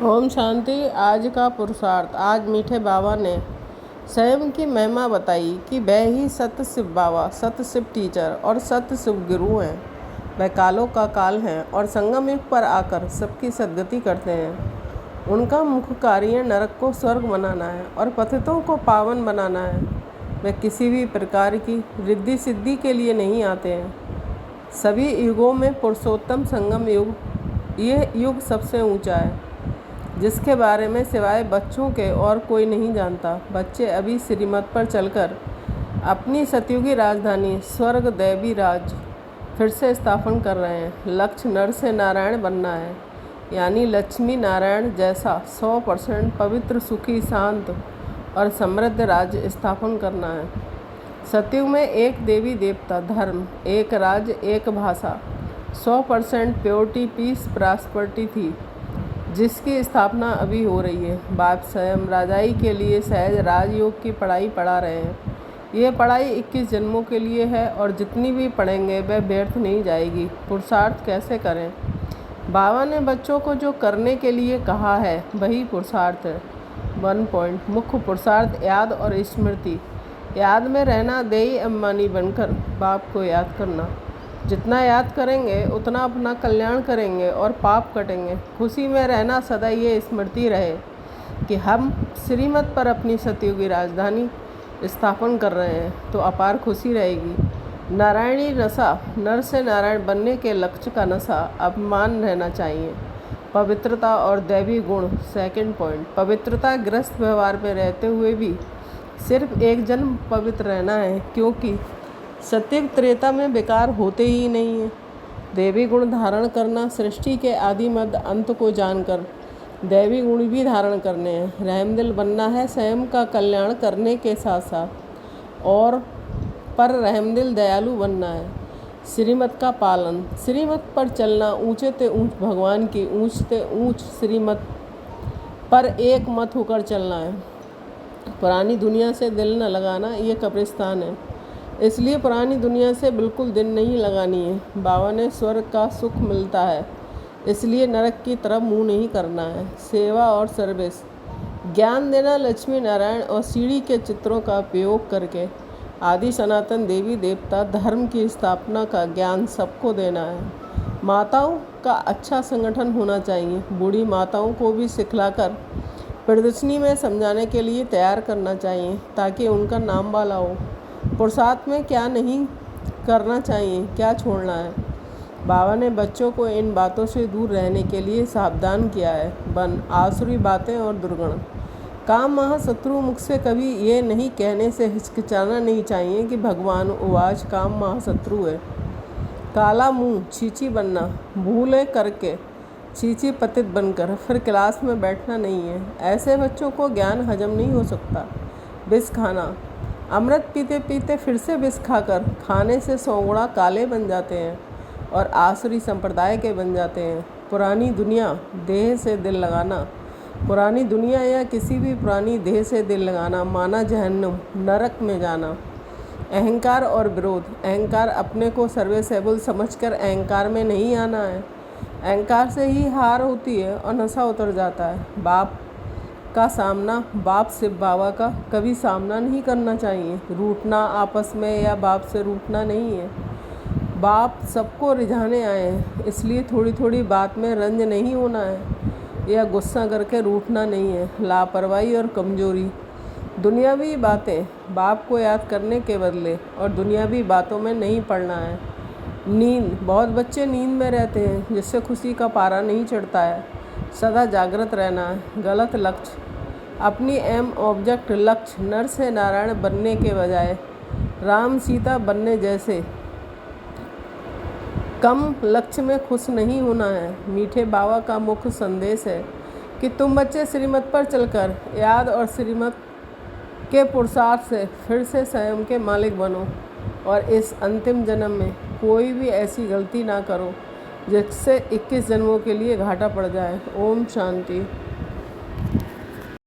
ओम शांति। आज का पुरुषार्थ। आज मीठे बाबा ने स्वयं की महिमा बताई कि वह ही सत्य शिव बाबा, सत्य शिव टीचर और सत्य शिव गुरु हैं। वह कालों का काल हैं और संगम युग पर आकर सबकी सद्गति करते हैं। उनका मुख्य कार्य नरक को स्वर्ग बनाना है और पतितों को पावन बनाना है। वे किसी भी प्रकार की रिद्धि सिद्धि के लिए नहीं आते हैं। सभी युगों में पुरुषोत्तम संगम युग, यह युग सबसे ऊंचा है, जिसके बारे में सिवाय बच्चों के और कोई नहीं जानता। बच्चे अभी श्रीमत पर चलकर अपनी सतयुगी राजधानी स्वर्ग दैवी राज फिर से स्थापन कर रहे हैं। लक्ष्य नर से नारायण बनना है, यानी लक्ष्मी नारायण जैसा 100% पवित्र, सुखी, शांत और समृद्ध राज्य स्थापन करना है। सतयुग में एक देवी देवता धर्म, एक राज्य, एक भाषा, 100% प्योरिटी, पीस, प्रॉस्पेरिटी थी, जिसकी स्थापना अभी हो रही है। बाप स्वयं राजाई के लिए सहज राजयोग की पढ़ाई पढ़ा रहे हैं। ये पढ़ाई 21 जन्मों के लिए है और जितनी भी पढ़ेंगे वह व्यर्थ नहीं जाएगी। पुरुषार्थ कैसे करें? बाबा ने बच्चों को जो करने के लिए कहा है वही पुरुषार्थ है। 1 पॉइंट। मुख्य पुरुषार्थ याद और स्मृति। याद में रहना, देई अम्बानी बनकर बाप को याद करना। जितना याद करेंगे उतना अपना कल्याण करेंगे और पाप कटेंगे। खुशी में रहना, सदा ये स्मृति रहे कि हम श्रीमत पर अपनी सतयुगी राजधानी स्थापन कर रहे हैं, तो अपार खुशी रहेगी। नारायणी नशा, नर से नारायण बनने के लक्ष्य का नशा अभिमान रहना चाहिए। पवित्रता और दैवी गुण। 2 पॉइंट। पवित्रता, गृहस्थ व्यवहार में रहते हुए भी सिर्फ एक जन्म पवित्र रहना है, क्योंकि सत्युग त्रेता में बेकार होते ही नहीं है। देवी गुण धारण करना, सृष्टि के आदि मध्य अंत को जानकर दैवी गुण भी धारण करने हैं। रहमदिल बनना है, स्वयं का कल्याण करने के साथ साथ और पर रहमदिल दयालु बनना है। श्रीमत का पालन, श्रीमत पर चलना, ऊंचे ते ऊंच भगवान की ऊंच ते ऊंच श्रीमत पर एक मत होकर चलना है। पुरानी दुनिया से दिल न लगाना, ये कब्रिस्तान है, इसलिए पुरानी दुनिया से बिल्कुल दिल नहीं लगानी है। बाबा ने स्वर्ग का सुख मिलता है, इसलिए नरक की तरफ मुंह नहीं करना है। सेवा और सर्विस। ज्ञान देना, लक्ष्मी नारायण और सीढ़ी के चित्रों का उपयोग करके आदि सनातन देवी देवता धर्म की स्थापना का ज्ञान सबको देना है। माताओं का अच्छा संगठन होना चाहिए। बूढ़ी माताओं को भी सिखलाकर प्रदर्शनी में समझाने के लिए तैयार करना चाहिए, ताकि उनका नाम वाला हो। पुरुषार्थ में क्या नहीं करना चाहिए, क्या छोड़ना है। बाबा ने बच्चों को इन बातों से दूर रहने के लिए सावधान किया है। 1 आसुरी बातें और दुर्गुण। काम महाशत्रु। मुख से कभी ये नहीं कहने से हिचकिचाना नहीं चाहिए कि भगवान उवाच काम महाशत्रु है। काला मुंह, छींची बनना, भूले करके छींची पतित बनकर फिर क्लास में बैठना नहीं है। ऐसे बच्चों को ज्ञान हजम नहीं हो सकता। विष खाना। अमृत पीते पीते फिर से विष खाकर खाने से 100 गुणा काले बन जाते हैं और आसुरी संप्रदाय के बन जाते हैं। पुरानी दुनिया, देह से दिल लगाना। पुरानी दुनिया या किसी भी पुरानी देह से दिल लगाना माना जहन्नुम, नरक में जाना। अहंकार और विरोध। अहंकार, अपने को सर्वेसेबल समझकर अहंकार में नहीं आना है। अहंकार से ही हार होती है और नशा उतर जाता है। बाप का सामना, बाप शिव बाबा का कभी सामना नहीं करना चाहिए। रूठना आपस में या बाप से रूठना नहीं है। बाप सबको रिझाने आए हैं, इसलिए थोड़ी थोड़ी बात में रंज नहीं होना है या गुस्सा करके रूठना नहीं है। लापरवाही और कमजोरी। दुनियावी बातें बाप को याद करने के बदले और दुनियावी बातों में नहीं पड़ना है। नींद। बहुत बच्चे नींद में रहते हैं, जिससे खुशी का पारा नहीं चढ़ता है। सदा जागृत रहना है। गलत लक्ष्य। अपनी एम ऑब्जेक्ट लक्ष्य नर से नारायण बनने के बजाय राम सीता बनने जैसे कम लक्ष्य में खुश नहीं होना है। मीठे बाबा का मुख्य संदेश है कि तुम बच्चे श्रीमत पर चलकर याद और श्रीमत के पुरुषार्थ से फिर से स्वयं के मालिक बनो और इस अंतिम जन्म में कोई भी ऐसी गलती ना करो जिससे 21 जन्मों के लिए घाटा पड़ जाए। ओम शांति।